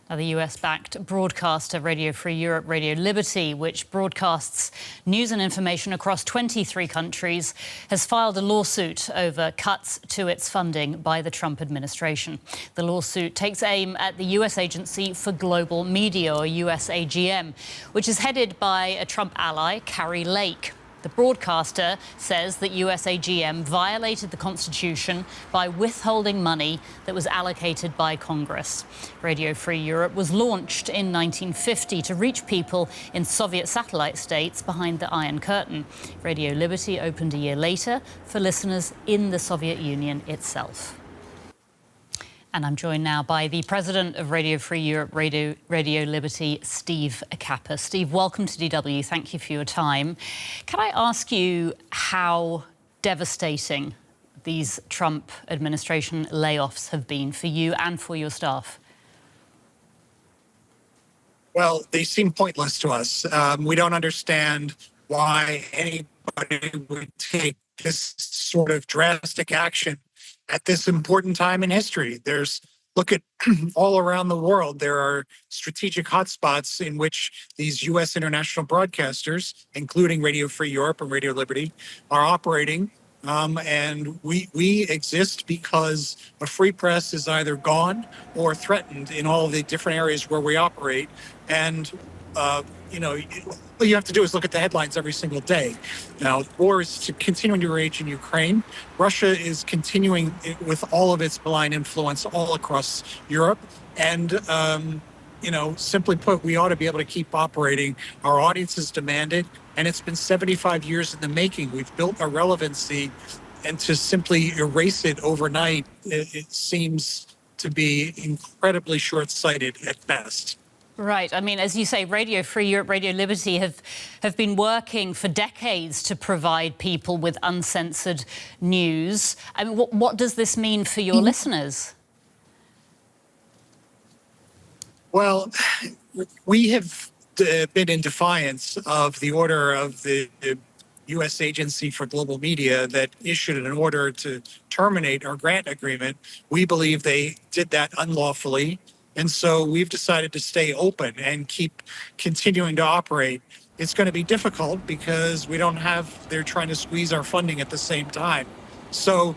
Now, the US-backed broadcaster Radio Free Europe, Radio Liberty, which broadcasts news and information across 23 countries, has filed a lawsuit over cuts to its funding by the Trump administration. The lawsuit takes aim at the US Agency for Global Media, or USAGM, which is headed by a Trump ally, Kari Lake. The broadcaster says that USAGM violated the Constitution by withholding money that was allocated by Congress. Radio Free Europe was launched in 1950 to reach people in Soviet satellite states behind the Iron Curtain. Radio Liberty opened a year later for listeners in the Soviet Union itself. And I'm joined now by the president of Radio Free Europe, Radio Liberty, Steve Capus. Steve, welcome to DW. Thank you for your time. Can I ask you how devastating these Trump administration layoffs have been for you and for your staff? Well, they seem pointless to us. We don't understand why anybody would take this sort of drastic action at this important time in history. Look at all around the world, there are strategic hotspots in which these U.S. international broadcasters, including Radio Free Europe and Radio Liberty, are operating. And we exist because a free press is either gone or threatened in all of the different areas where we operate. And, all you have to do is look at the headlines every single day. Now, war is continuing to rage in Ukraine. Russia is continuing with all of its malign influence all across Europe. And, simply put, we ought to be able to keep operating. Our audiences demand it. And it's been 75 years in the making. We've built a relevancy, and to simply erase it overnight, it seems to be incredibly short-sighted at best. Right. I mean, as you say, Radio Free Europe, Radio Liberty have been working for decades to provide people with uncensored news. I mean, what does this mean for your listeners? Well, we have been in defiance of the order of the U.S. Agency for Global Media that issued an order to terminate our grant agreement. We believe they did that unlawfully. And so we've decided to stay open and keep continuing to operate. It's going to be difficult because they're trying to squeeze our funding at the same time. So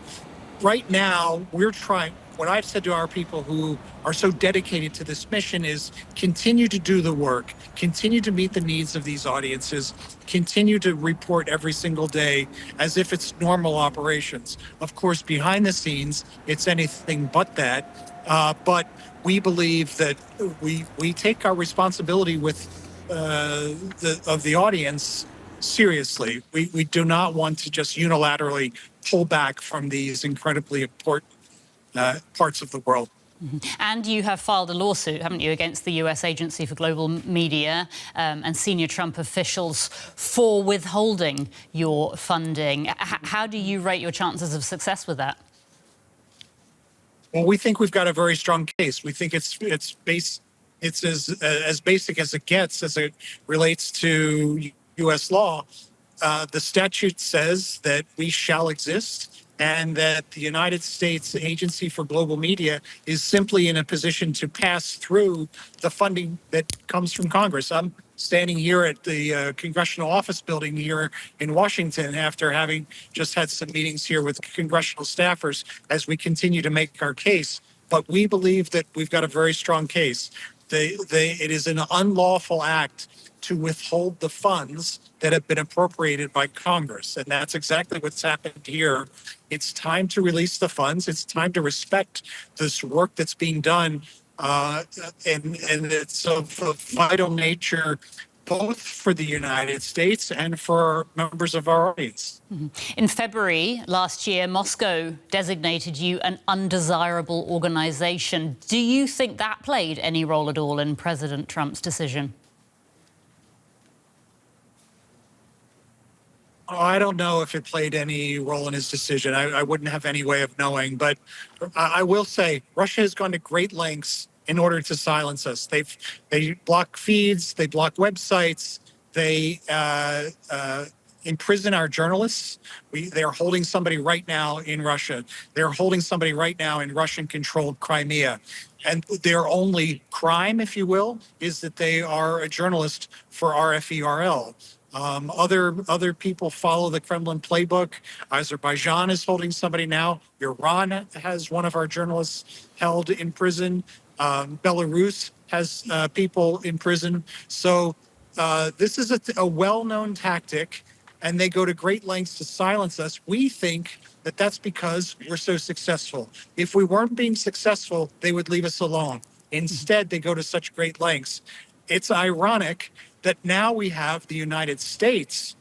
right now what I've said to our people who are so dedicated to this mission is continue to do the work, continue to meet the needs of these audiences, continue to report every single day as if it's normal operations. Of course, behind the scenes, it's anything but that. But we believe that we take our responsibility of the audience seriously. We do not want to just unilaterally pull back from these incredibly important parts of the world. Mm-hmm. And you have filed a lawsuit, haven't you, against the US Agency for Global Media and senior Trump officials for withholding your funding. How do you rate your chances of success with that? Well, we think we've got a very strong case. We think it's as basic as it gets as it relates to U.S. law. The statute says that we shall exist and that the United States Agency for Global Media is simply in a position to pass through the funding that comes from Congress. I'm standing here at the Congressional Office Building here in Washington after having just had some meetings here with congressional staffers as we continue to make our case. But we believe that we've got a very strong case. It is an unlawful act to withhold the funds that have been appropriated by Congress. And that's exactly what's happened here. It's time to release the funds. It's time to respect this work that's being done. And it's of vital nature, both for the United States and for members of our audience. Mm-hmm. In February last year, Moscow designated you an undesirable organization. Do you think that played any role at all in President Trump's decision? I don't know if it played any role in his decision. I wouldn't have any way of knowing. But I will say Russia has gone to great lengths in order to silence us. They block feeds, they block websites, they imprison our journalists. They're holding somebody right now in Russia. They're holding somebody right now in Russian-controlled Crimea. And their only crime, if you will, is that they are a journalist for RFERL. Other people follow the Kremlin playbook. Azerbaijan is holding somebody now. Iran has one of our journalists held in prison. Belarus has people in prison. So this is a well-known tactic, and they go to great lengths to silence us. We think that that's because we're so successful. If we weren't being successful, they would leave us alone. Instead, they go to such great lengths. It's ironic that now we have the United States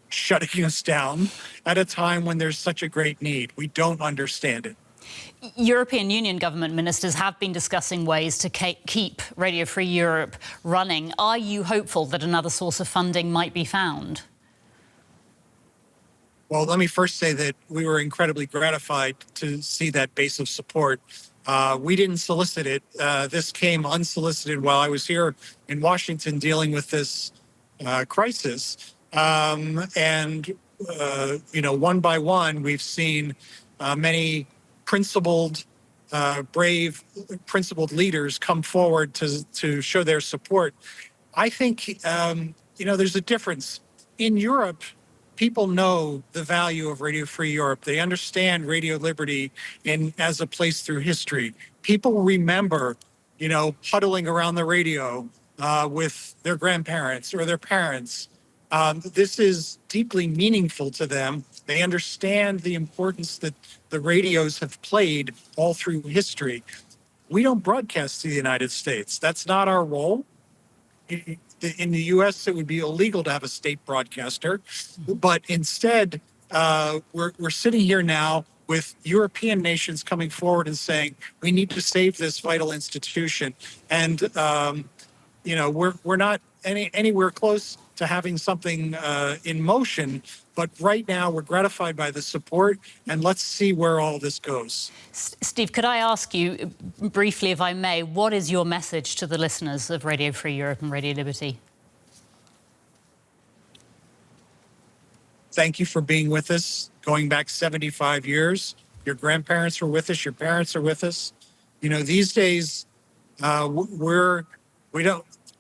shutting us down at a time when there's such a great need. We don't understand it. European Union government ministers have been discussing ways to keep Radio Free Europe running. Are you hopeful that another source of funding might be found? Well, let me first say that we were incredibly gratified to see that base of support. We didn't solicit it. This came unsolicited while I was here in Washington dealing with this crisis. One by one, we've seen many principled, principled leaders come forward to show their support. I think, there's a difference. In Europe, people know the value of Radio Free Europe. They understand Radio Liberty as a place through history. People remember, huddling around the radio with their grandparents or their parents. This is deeply meaningful to them. They understand the importance that the radios have played all through history. We don't broadcast to the United States. That's not our role. In the U.S., it would be illegal to have a state broadcaster, but instead, we're sitting here now with European nations coming forward and saying we need to save this vital institution, and we're not anywhere close to having something in motion. But right now, we're gratified by the support, and let's see where all this goes. Steve, could I ask you briefly, if I may, what is your message to the listeners of Radio Free Europe and Radio Liberty? Thank you for being with us, going back 75 years. Your grandparents were with us, your parents are with us. These days,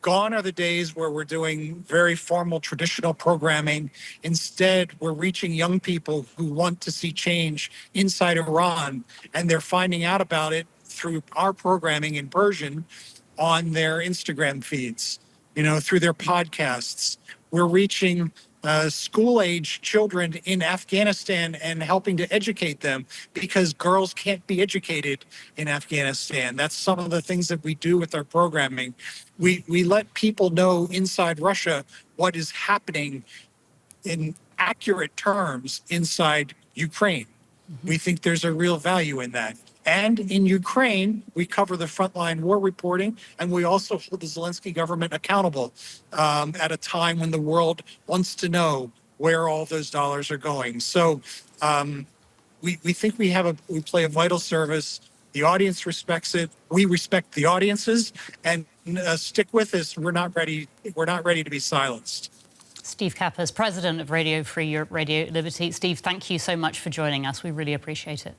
gone are the days where we're doing very formal traditional programming. Instead, we're reaching young people who want to see change inside Iran, and they're finding out about it through our programming in Persian on their Instagram feeds, through their podcasts. We're reaching school-age children in Afghanistan and helping to educate them, because girls can't be educated in Afghanistan. That's some of the things that we do with our programming. We let people know inside Russia what is happening in accurate terms inside Ukraine. We think there's a real value in that. And in Ukraine, we cover the frontline war reporting, and we also hold the Zelensky government accountable at a time when the world wants to know where all those dollars are going. So we think we play a vital service. The audience respects it. We respect the audiences, and stick with us. We're not ready to be silenced. Steve Capus, President of Radio Free Europe, Radio Liberty. Steve, thank you so much for joining us. We really appreciate it.